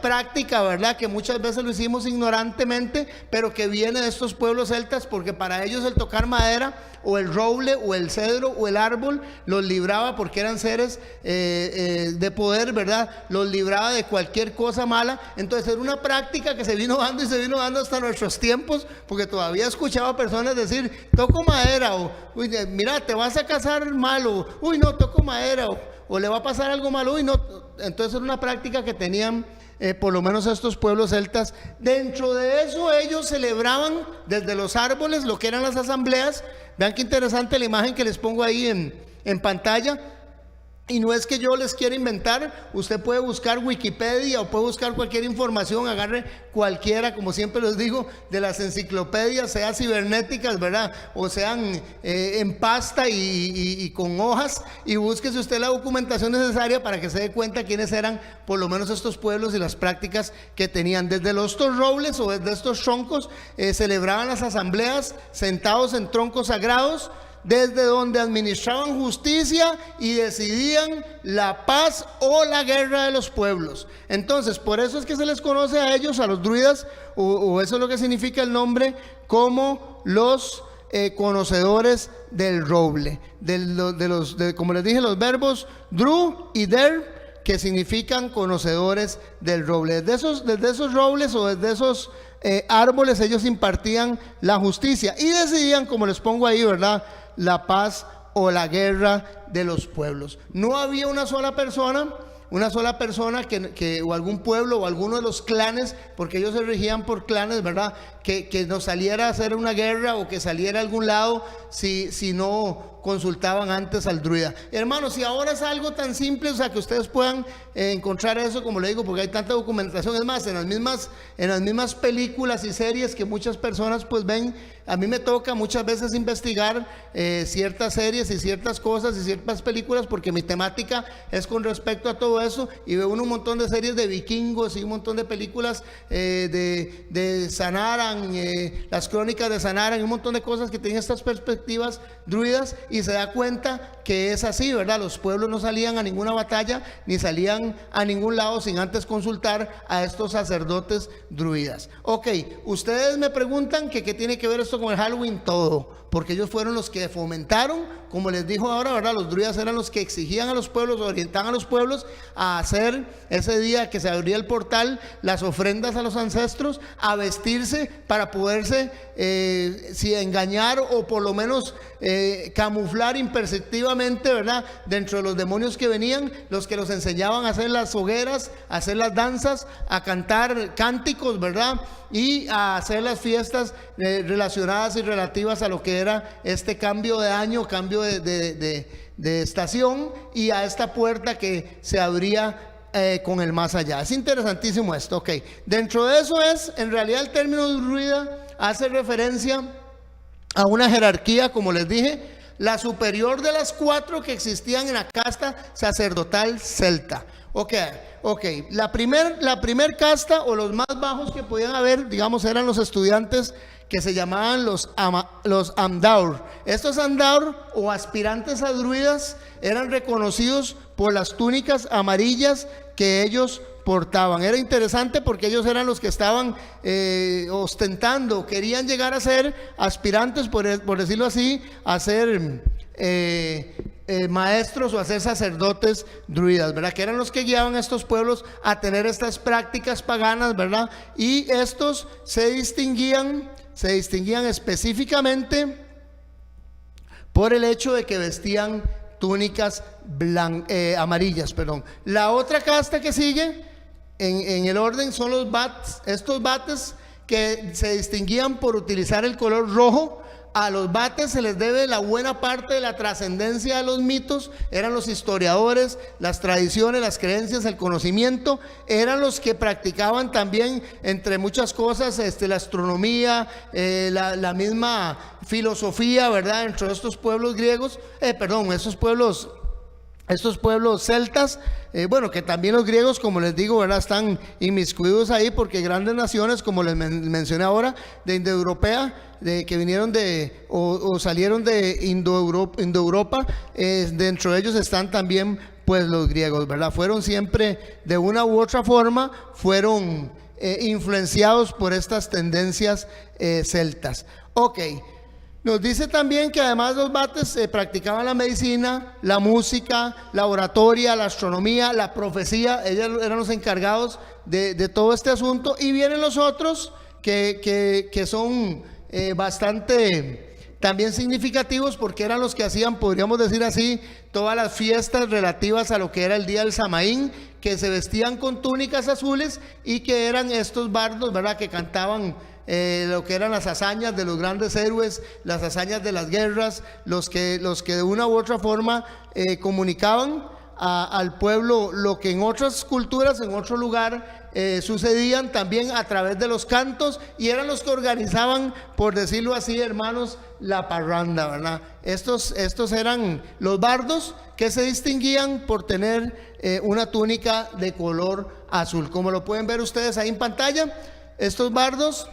práctica, ¿verdad? Que muchas veces lo hicimos ignorantemente, pero que viene de estos pueblos celtas, porque para ellos el tocar madera o el roble o el cedro o el árbol los libraba, porque eran seres de poder, ¿verdad? Los libraba de cualquier cosa mala. Entonces era una práctica que se vino dando y se vino dando hasta nuestros tiempos, porque todavía escuchaba personas decir, toco madera, o uy, mira, te vas a casar mal, o uy, no, toco madera, o le va a pasar algo malo, y no. Entonces era una práctica que tenían por lo menos estos pueblos celtas. Dentro de eso ellos celebraban desde los árboles lo que eran las asambleas. Vean qué interesante la imagen que les pongo ahí en pantalla. Y no es que yo les quiera inventar, usted puede buscar Wikipedia o puede buscar cualquier información, agarre cualquiera, como siempre les digo, de las enciclopedias, sea cibernéticas, ¿verdad? O sean en pasta y con hojas, y búsquese usted la documentación necesaria para que se dé cuenta quiénes eran por lo menos estos pueblos y las prácticas que tenían. Desde estos robles o desde estos troncos celebraban las asambleas sentados en troncos sagrados, desde donde administraban justicia y decidían la paz o la guerra de los pueblos. Entonces, por eso es que se les conoce a ellos, a los druidas, o eso es lo que significa el nombre, como los conocedores del roble. Como les dije, los verbos dru y der, que significan conocedores del roble. Desde esos robles o desde esos árboles ellos impartían la justicia y decidían, como les pongo ahí, ¿verdad?, la paz o la guerra de los pueblos. No había una sola persona que o algún pueblo o alguno de los clanes, porque ellos se regían por clanes, ¿verdad?, que nos saliera a hacer una guerra o que saliera a algún lado si no consultaban antes al druida. Hermanos, si ahora es algo tan simple, o sea, que ustedes puedan encontrar eso, como le digo, porque hay tanta documentación. Es más, en las mismas películas y series que muchas personas pues ven, a mí me toca muchas veces investigar ciertas series y ciertas cosas y ciertas películas, porque mi temática es con respecto a todo eso, y veo un montón de series de vikingos y un montón de películas de Sanaran, las crónicas de Sanaran, y un montón de cosas que tienen estas perspectivas druidas, y se da cuenta que es así, ¿verdad? Los pueblos no salían a ninguna batalla ni salían a ningún lado sin antes consultar a estos sacerdotes druidas. Ok, ustedes me preguntan que qué tiene que ver esto con el Halloween. Todo, porque ellos fueron los que fomentaron, como les dijo ahora, ¿verdad? Los druidas eran los que exigían a los pueblos, orientaban a los pueblos a hacer ese día que se abría el portal, las ofrendas a los ancestros, a vestirse para poderse si engañar o por lo menos camuflar imperceptiblemente, ¿verdad? Dentro de los demonios que venían, los que los enseñaban a hacer las hogueras, a hacer las danzas, a cantar cánticos, ¿verdad? Y a hacer las fiestas relacionadas y relativas a lo que era este cambio de año, cambio de estación, y a esta puerta que se abría con el más allá. Es interesantísimo esto. Ok, dentro de eso en realidad el término druida hace referencia a una jerarquía, como les dije, la superior de las 4 que existían en la casta sacerdotal celta. Ok, la primer casta, o los más bajos que podían haber, digamos, eran los estudiantes que se llamaban los Amdaur. Estos Amdaur, o aspirantes a druidas, eran reconocidos por las túnicas amarillas que ellos portaban. Era interesante porque ellos eran los que estaban ostentando, querían llegar a ser aspirantes, por decirlo así, a ser maestros o a ser sacerdotes druidas, ¿verdad? Que eran los que guiaban a estos pueblos a tener estas prácticas paganas, ¿verdad? Y estos se distinguían específicamente por el hecho de que vestían túnicas amarillas, perdón. La otra casta que sigue en el orden son los bats. Estos bates que se distinguían por utilizar el color rojo. A los bates se les debe la buena parte de la trascendencia de los mitos. Eran los historiadores, las tradiciones, las creencias, el conocimiento. Eran los que practicaban también, entre muchas cosas, la astronomía, la misma filosofía, ¿verdad? Dentro de estos pueblos griegos, estos pueblos celtas, bueno, que también los griegos, como les digo, ¿verdad?, están inmiscuidos ahí, porque grandes naciones, como les mencioné ahora, de indoeuropea, que vinieron o salieron de Indoeuropa, dentro de ellos están también pues los griegos, ¿verdad? Fueron siempre, de una u otra forma, fueron influenciados por estas tendencias celtas. Ok. Nos dice también que además los bates practicaban la medicina, la música, la oratoria, la astronomía, la profecía. Ellos eran los encargados de todo este asunto. Y vienen los otros que son bastante también significativos, porque eran los que hacían, podríamos decir así, todas las fiestas relativas a lo que era el día del Samaín, que se vestían con túnicas azules y que eran estos bardos, ¿verdad?, que cantaban lo que eran las hazañas de los grandes héroes, las hazañas de las guerras, los que de una u otra forma comunicaban al pueblo lo que en otras culturas, en otro lugar sucedían también a través de los cantos, y eran los que organizaban, por decirlo así, hermanos, la parranda, ¿verdad? Estos eran los bardos, que se distinguían por tener una túnica de color azul, como lo pueden ver ustedes ahí en pantalla. Estos bardos,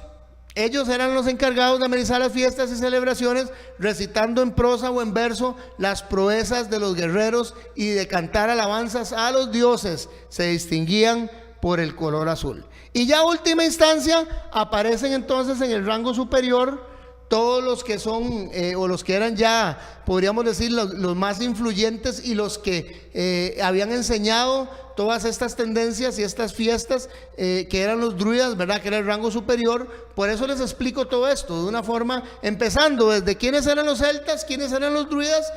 ellos eran los encargados de amenizar las fiestas y celebraciones, recitando en prosa o en verso las proezas de los guerreros y de cantar alabanzas a los dioses. Se distinguían por el color azul. Y ya última instancia, aparecen entonces en el rango superior todos los que son, o los que eran ya, podríamos decir, los más influyentes, y los que habían enseñado todas estas tendencias y estas fiestas, que eran los druidas, ¿verdad?, que era el rango superior. Por eso les explico todo esto de una forma, empezando desde quiénes eran los celtas, quiénes eran los druidas,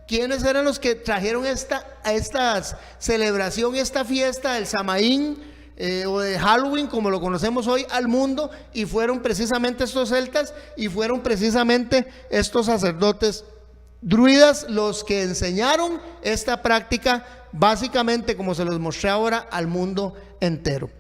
quiénes eran los que trajeron esta celebración, esta fiesta del Samaín, o de Halloween, como lo conocemos hoy, al mundo, y fueron precisamente estos celtas, y fueron precisamente estos sacerdotes druidas los que enseñaron esta práctica, básicamente, como se los mostré ahora, al mundo entero.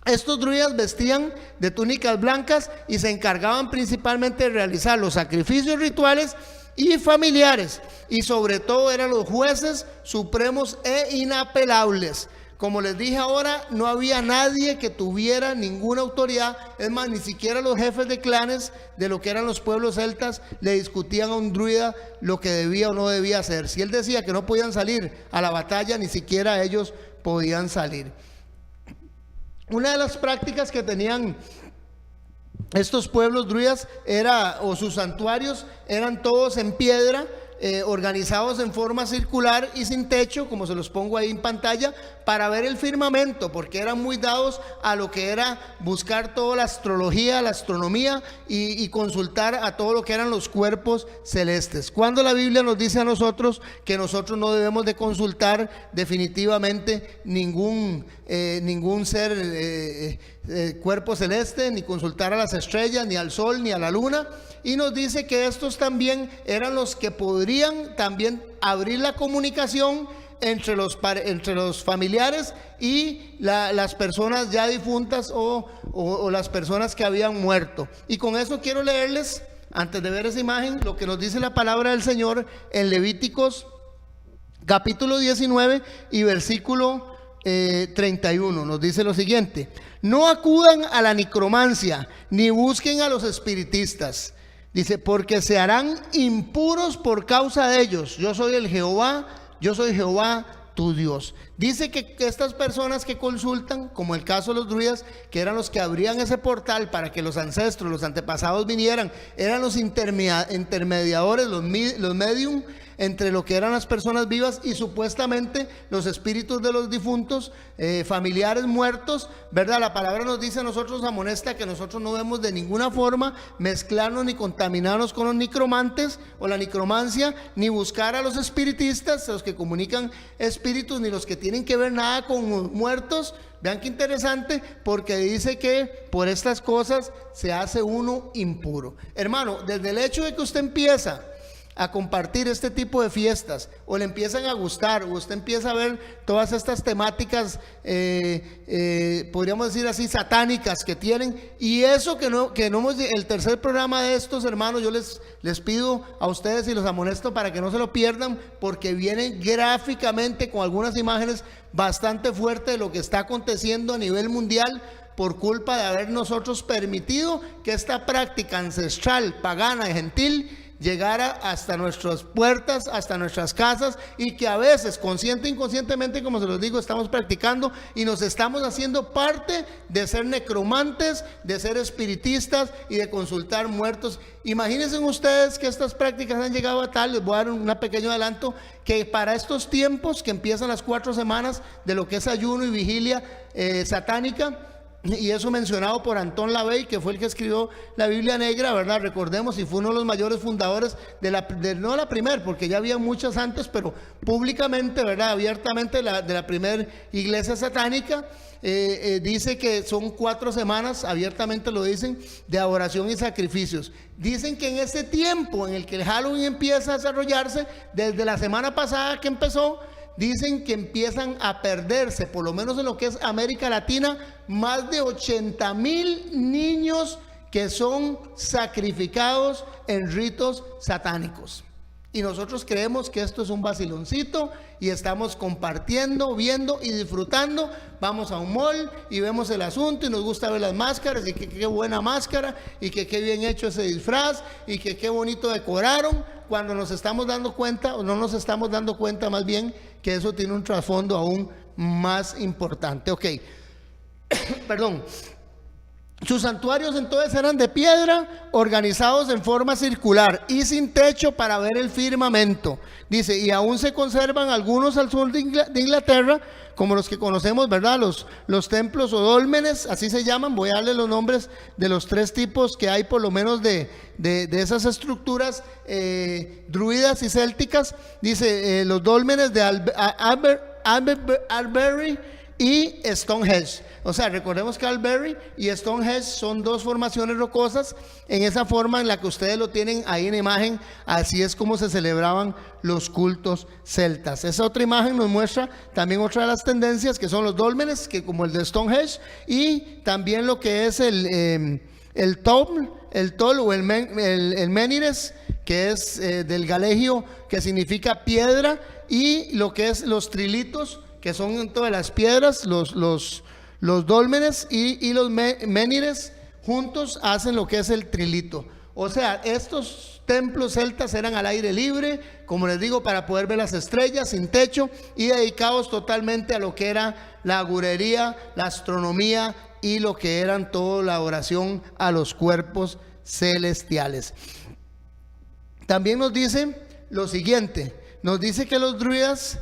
Estos druidas vestían de túnicas blancas y se encargaban principalmente de realizar los sacrificios rituales y familiares, y sobre todo eran los jueces supremos e inapelables. Como les dije ahora, no había nadie que tuviera ninguna autoridad. Es más, ni siquiera los jefes de clanes de lo que eran los pueblos celtas le discutían a un druida lo que debía o no debía hacer. Si él decía que no podían salir a la batalla, ni siquiera ellos podían salir. Una de las prácticas que tenían estos pueblos druidas o sus santuarios, eran todos en piedra, organizados en forma circular y sin techo, como se los pongo ahí en pantalla, para ver el firmamento, porque eran muy dados a lo que era buscar toda la astrología, la astronomía y consultar a todo lo que eran los cuerpos celestes. Cuando la Biblia nos dice a nosotros que nosotros no debemos de consultar definitivamente ningún ser cuerpo celeste, ni consultar a las estrellas, ni al sol, ni a la luna, y nos dice que estos también eran los que podrían también abrir la comunicación entre los familiares y las personas ya difuntas o las personas que habían muerto. Y con eso quiero leerles, antes de ver esa imagen, lo que nos dice la palabra del Señor en Levíticos capítulo 19 y versículo 31. Nos dice lo siguiente: no acudan a la necromancia, ni busquen a los espiritistas. Dice, porque se harán impuros por causa de ellos. Yo soy Jehová tu Dios. Dice que estas personas que consultan, como el caso de los druidas, que eran los que abrían ese portal para que los ancestros, los antepasados vinieran, eran los intermediadores, los medium, entre lo que eran las personas vivas y supuestamente los espíritus de los difuntos, familiares muertos, ¿verdad? La palabra nos dice, a nosotros amonesta que nosotros no debemos de ninguna forma mezclarnos ni contaminarnos con los necromantes o la necromancia, ni buscar a los espiritistas, a los que comunican espíritus, ni los que tienen que ver nada con muertos. Vean qué interesante, porque dice que por estas cosas se hace uno impuro. Hermano, desde el hecho de que usted empieza a compartir este tipo de fiestas, o le empiezan a gustar, o usted empieza a ver todas estas temáticas, podríamos decir así, satánicas que tienen, y eso que no hemos, el tercer programa de estos, hermanos, yo les pido a ustedes y los amonesto para que no se lo pierdan, porque viene gráficamente con algunas imágenes bastante fuertes de lo que está aconteciendo a nivel mundial, por culpa de haber nosotros permitido que esta práctica ancestral, pagana y gentil llegara hasta nuestras puertas, hasta nuestras casas, y que a veces, consciente e inconscientemente, como se los digo, estamos practicando y nos estamos haciendo parte de ser necromantes, de ser espiritistas y de consultar muertos. Imagínense ustedes que estas prácticas han llegado a tal, les voy a dar un pequeño adelanto, que para estos tiempos que empiezan las 4 semanas de lo que es ayuno y vigilia satánica, y eso mencionado por Antón LaVey, que fue el que escribió la Biblia Negra, ¿verdad? Recordemos, y fue uno de los mayores fundadores no la primera, porque ya había muchas antes, pero públicamente, ¿verdad? Abiertamente, de la primera iglesia satánica. Dice que son 4 semanas, abiertamente lo dicen, de adoración y sacrificios. Dicen que en ese tiempo en el que el Halloween empieza a desarrollarse, desde la semana pasada que empezó, dicen que empiezan a perderse, por lo menos en lo que es América Latina, más de 80,000 niños que son sacrificados en ritos satánicos. Y nosotros creemos que esto es un vaciloncito y estamos compartiendo, viendo y disfrutando. Vamos a un mall y vemos el asunto y nos gusta ver las máscaras y que qué buena máscara y que qué bien hecho ese disfraz y que qué bonito decoraron, cuando nos estamos dando cuenta, o no nos estamos dando cuenta más bien, que eso tiene un trasfondo aún más importante. Ok, perdón. Sus santuarios entonces eran de piedra, organizados en forma circular y sin techo para ver el firmamento. Dice, y aún se conservan algunos al sur de Inglaterra, como los que conocemos, ¿verdad? Los templos o dólmenes, así se llaman. Voy a darle los nombres de los 3 tipos que hay, por lo menos de esas estructuras druidas y célticas. Dice, los dólmenes de Albury y Stonehenge. O sea, recordemos que Albury y Stonehenge son 2 formaciones rocosas en esa forma en la que ustedes lo tienen ahí en imagen. Así es como se celebraban los cultos celtas. Esa otra imagen nos muestra también otra de las tendencias, que son los dólmenes, que como el de Stonehenge, y también lo que es el tol o el menires, que es del galegio, que significa piedra, y lo que es los trilitos, que son entonces las piedras, los dólmenes y los menires juntos hacen lo que es el trilito. O sea, estos templos celtas eran al aire libre, como les digo, para poder ver las estrellas, sin techo, y dedicados totalmente a lo que era la agurería, la astronomía y lo que eran toda la oración a los cuerpos celestiales. También nos dice lo siguiente, nos dice que los druidas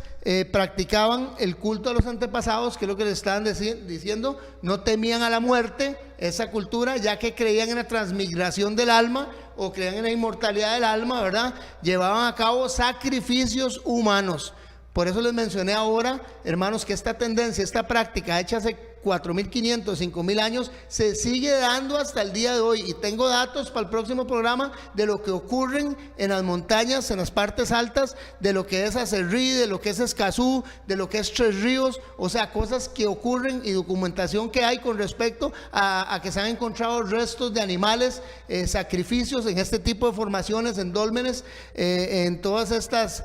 practicaban el culto a los antepasados, que es lo que le estaban diciendo, no temían a la muerte, esa cultura, ya que creían en la transmigración del alma o creían en la inmortalidad del alma, ¿verdad? Llevaban a cabo sacrificios humanos. Por eso les mencioné ahora, hermanos, que esta tendencia, esta práctica hecha hace 4.500, 5.000 años, se sigue dando hasta el día de hoy. Y tengo datos para el próximo programa de lo que ocurren en las montañas, en las partes altas, de lo que es Acerrí, de lo que es Escazú, de lo que es Tres Ríos, o sea, cosas que ocurren y documentación que hay con respecto a que se han encontrado restos de animales, sacrificios en este tipo de formaciones, en dólmenes, en todas estas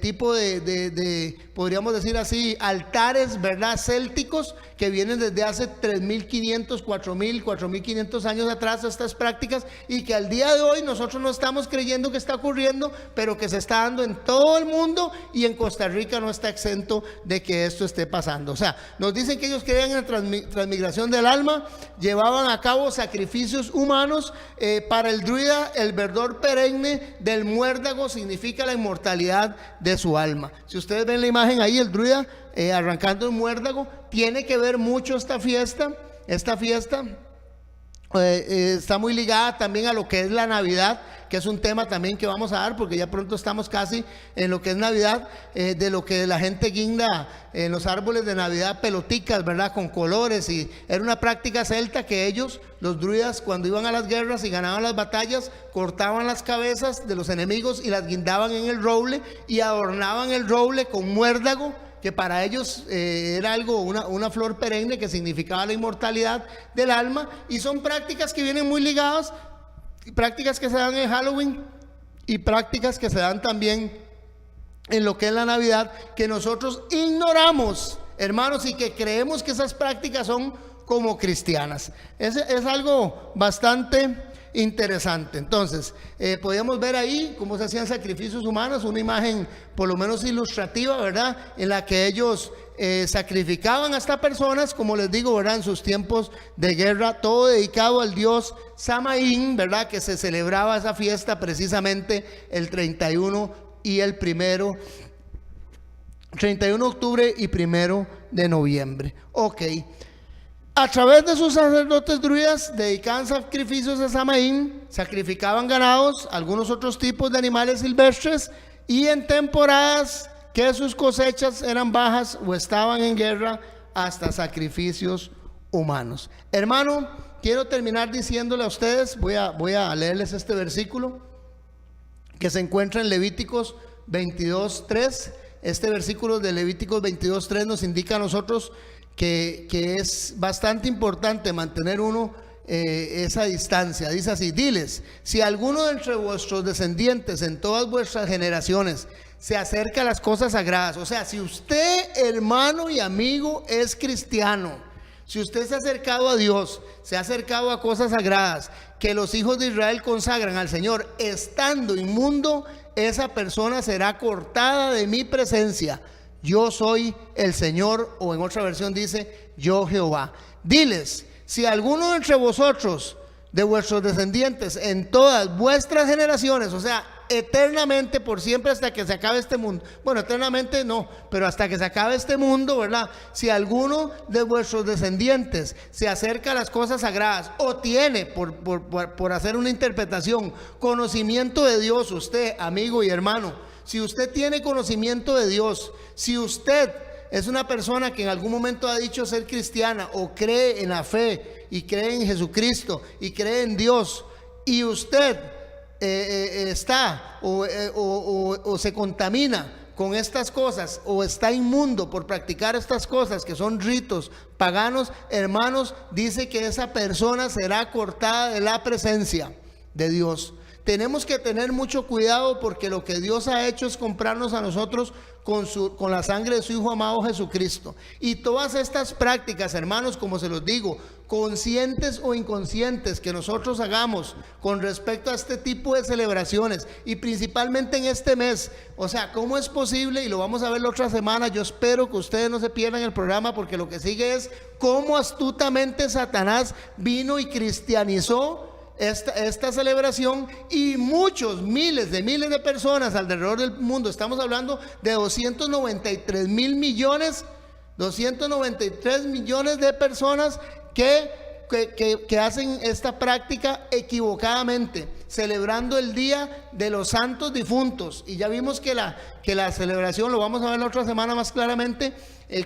tipo de, podríamos decir así, altares, ¿verdad?, célticos, que vienen desde hace 3.500, 4.500 años atrás, estas prácticas, y que al día de hoy nosotros no estamos creyendo que está ocurriendo, pero que se está dando en todo el mundo, y en Costa Rica no está exento de que esto esté pasando. O sea, nos dicen que ellos creían en la transmigración del alma, llevaban a cabo sacrificios humanos. Para el druida, el verdor perenne del muérdago significa la inmortalidad de su alma. Si ustedes ven la imagen ahí, el druida arrancando el muérdago, tiene que ver mucho esta fiesta. Esta fiesta está muy ligada también a lo que es la Navidad, que es un tema también que vamos a dar, porque ya pronto estamos casi en lo que es Navidad, de lo que la gente guinda en los árboles de Navidad, peloticas, ¿verdad?, con colores. Y era una práctica celta que ellos, los druidas, cuando iban a las guerras y ganaban las batallas, cortaban las cabezas de los enemigos y las guindaban en el roble, y adornaban el roble con muérdago, que para ellos era algo, una flor perenne que significaba la inmortalidad del alma. Y son prácticas que vienen muy ligadas, prácticas que se dan en Halloween y prácticas que se dan también en lo que es la Navidad, que nosotros ignoramos, hermanos, y que creemos que esas prácticas son como cristianas. Es algo bastante interesante. Entonces, podíamos ver ahí cómo se hacían sacrificios humanos, una imagen por lo menos ilustrativa, ¿verdad?, en la que ellos sacrificaban hasta personas, como les digo, ¿verdad?, en sus tiempos de guerra, todo dedicado al dios Samaín, ¿verdad?, que se celebraba esa fiesta precisamente el 31 y el 1, 31 de octubre y 1 de noviembre. Ok. A través de sus sacerdotes druidas dedicaban sacrificios a Samaín, sacrificaban ganados, algunos otros tipos de animales silvestres, y en temporadas que sus cosechas eran bajas o estaban en guerra, hasta sacrificios humanos. Hermano, quiero terminar diciéndole a ustedes, voy a leerles este versículo que se encuentra en Levíticos 22:3. Este versículo de Levíticos 22:3 nos indica a nosotros que es bastante importante mantener uno esa distancia. Dice así: diles, si alguno de entre vuestros descendientes en todas vuestras generaciones se acerca a las cosas sagradas, o sea, si usted, hermano y amigo, es cristiano, si usted se ha acercado a Dios, se ha acercado a cosas sagradas que los hijos de Israel consagran al Señor, estando inmundo, esa persona será cortada de mi presencia. Yo soy el Señor, o en otra versión dice, yo Jehová. Diles, si alguno de entre vosotros, de vuestros descendientes, en todas vuestras generaciones, o sea, eternamente, por siempre, hasta que se acabe este mundo. Bueno, eternamente no, pero hasta que se acabe este mundo, ¿verdad? Si alguno de vuestros descendientes se acerca a las cosas sagradas, o tiene, por hacer una interpretación, conocimiento de Dios, usted, amigo y hermano, si usted tiene conocimiento de Dios, si usted es una persona que en algún momento ha dicho ser cristiana, o cree en la fe y cree en Jesucristo y cree en Dios, y usted está o se contamina con estas cosas, o está inmundo por practicar estas cosas que son ritos paganos, hermanos, dice que esa persona será cortada de la presencia de Dios. Tenemos que tener mucho cuidado porque lo que Dios ha hecho es comprarnos a nosotros con la sangre de su Hijo amado Jesucristo. Y todas estas prácticas, hermanos, como se los digo, conscientes o inconscientes que nosotros hagamos con respecto a este tipo de celebraciones y principalmente en este mes, o sea, ¿cómo es posible? Y lo vamos a ver la otra semana. Yo espero que ustedes no se pierdan el programa, porque lo que sigue es cómo astutamente Satanás vino y cristianizó esta celebración, y miles de personas alrededor del mundo. Estamos hablando de 293 millones de personas que hacen esta práctica equivocadamente, celebrando el Día de los Santos Difuntos. Y ya vimos que la celebración, lo vamos a ver la otra semana más claramente,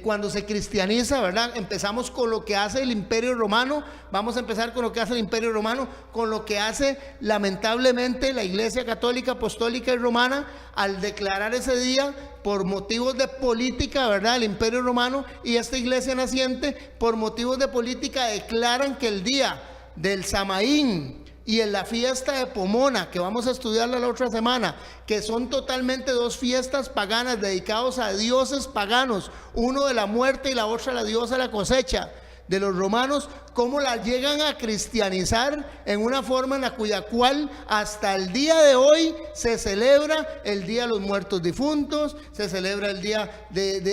cuando se cristianiza, ¿verdad? Empezamos con lo que hace el Imperio Romano. Vamos a empezar con lo que hace el Imperio Romano, con lo que hace lamentablemente la Iglesia Católica, Apostólica y Romana al declarar ese día por motivos de política, ¿verdad? El Imperio Romano y esta iglesia naciente, por motivos de política, declaran que el día del Samaín y en la fiesta de Pomona, que vamos a estudiarla la otra semana, que son totalmente dos fiestas paganas dedicados a dioses paganos, uno de la muerte y la otra la diosa de la cosecha, de los romanos, cómo la llegan a cristianizar en una forma en la cual hasta el día de hoy se celebra el Día de los Muertos Difuntos, se celebra el día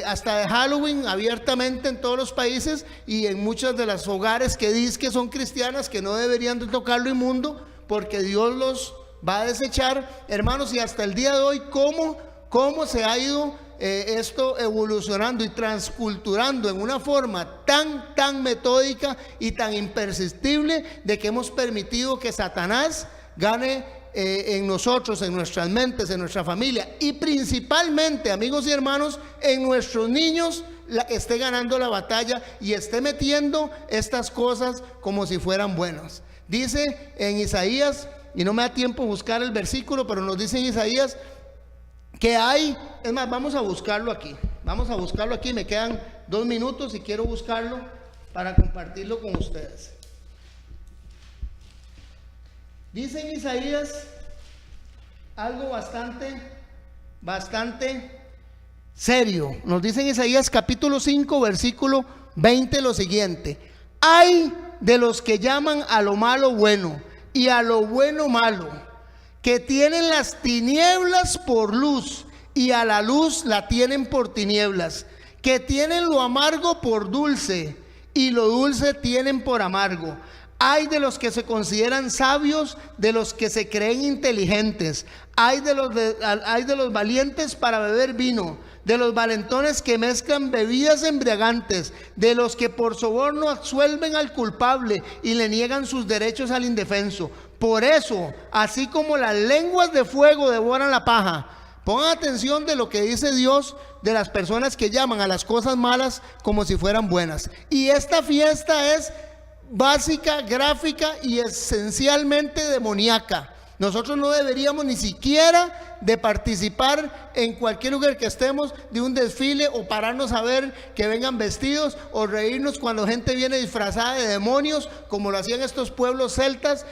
hasta de Halloween abiertamente en todos los países, y en muchos de los hogares que dicen que son cristianas, que no deberían de tocar lo inmundo porque Dios los va a desechar, hermanos. Y hasta el día de hoy cómo se ha ido esto evolucionando y transculturando en una forma tan metódica y tan impersistible, de que hemos permitido que Satanás gane en nosotros, en nuestras mentes, en nuestra familia, y principalmente, amigos y hermanos, en nuestros niños, esté ganando la batalla y esté metiendo estas cosas como si fueran buenas. Dice en Isaías, y no me da tiempo buscar el versículo, pero nos dice en Isaías que hay, es más, vamos a buscarlo aquí, me quedan 2 minutos y quiero buscarlo para compartirlo con ustedes. Dice en Isaías algo bastante serio. Nos dice en Isaías capítulo 5 versículo 20 lo siguiente: hay de los que llaman a lo malo bueno y a lo bueno malo, que tienen las tinieblas por luz y a la luz la tienen por tinieblas, que tienen lo amargo por dulce y lo dulce tienen por amargo. Hay de los que se consideran sabios, de los que se creen inteligentes. Hay de los valientes para beber vino, de los valentones que mezclan bebidas embriagantes, de los que por soborno absuelven al culpable y le niegan sus derechos al indefenso. Por eso, así como las lenguas de fuego devoran la paja, pongan atención de lo que dice Dios de las personas que llaman a las cosas malas como si fueran buenas. Y esta fiesta es básica, gráfica y esencialmente demoníaca. Nosotros no deberíamos ni siquiera de participar en cualquier lugar que estemos de un desfile, o pararnos a ver que vengan vestidos, o reírnos cuando gente viene disfrazada de demonios, como lo hacían estos pueblos celtas,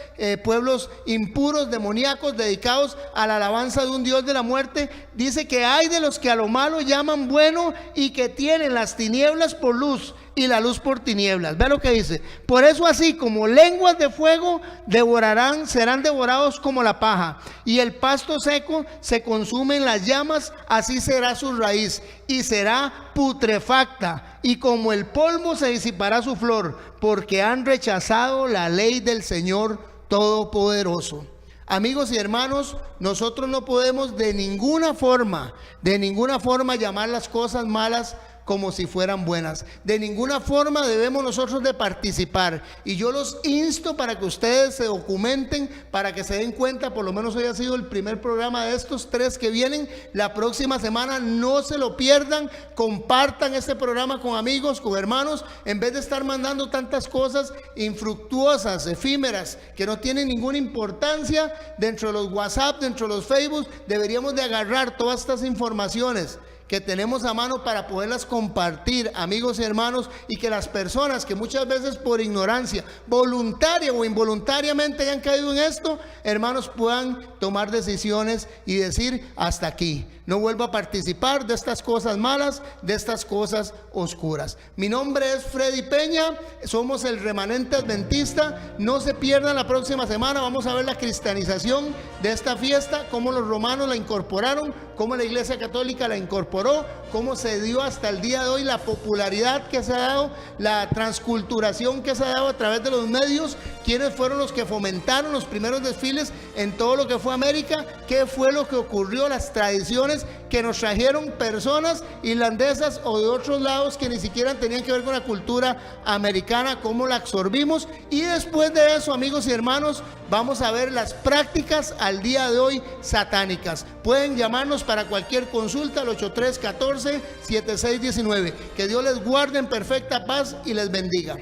pueblos impuros, demoníacos, dedicados a la alabanza de un dios de la muerte. Dice que hay de los que a lo malo llaman bueno y que tienen las tinieblas por luz y la luz por tinieblas. Ve lo que dice: por eso, así como lenguas de fuego devorarán, serán devorados como la paja, y el pasto seco se consume en las llamas, así será su raíz y será putrefacta, y como el polvo se disipará su flor, porque han rechazado la ley del Señor Todopoderoso. Amigos y hermanos, nosotros no podemos de ninguna forma llamar las cosas malas como si fueran buenas. De ninguna forma debemos nosotros de participar. Y yo los insto para que ustedes se documenten, para que se den cuenta. Por lo menos hoy ha sido el primer programa de estos 3 que vienen. La próxima semana no se lo pierdan. Compartan este programa con amigos, con hermanos, en vez de estar mandando tantas cosas infructuosas, efímeras, que no tienen ninguna importancia dentro de los WhatsApp, dentro de los Facebook. Deberíamos de agarrar todas estas informaciones que tenemos a mano para poderlas compartir, amigos y hermanos, y que las personas que muchas veces por ignorancia, voluntaria o involuntariamente hayan caído en esto, hermanos, puedan tomar decisiones y decir: hasta aquí, no vuelvo a participar de estas cosas malas, de estas cosas oscuras. Mi nombre es Freddy Peña, somos el Remanente Adventista. No se pierdan la próxima semana, vamos a ver la cristianización de esta fiesta, cómo los romanos la incorporaron, cómo la Iglesia Católica la incorporó, cómo se dio hasta el día de hoy, la popularidad que se ha dado, la transculturación que se ha dado a través de los medios, quiénes fueron los que fomentaron los primeros desfiles en todo lo que fue América, qué fue lo que ocurrió, las tradiciones que nos trajeron personas irlandesas o de otros lados que ni siquiera tenían que ver con la cultura americana, cómo la absorbimos. Y después de eso, amigos y hermanos, vamos a ver las prácticas al día de hoy satánicas. Pueden llamarnos para cualquier consulta al 8314-7619. Que Dios les guarde en perfecta paz y les bendiga.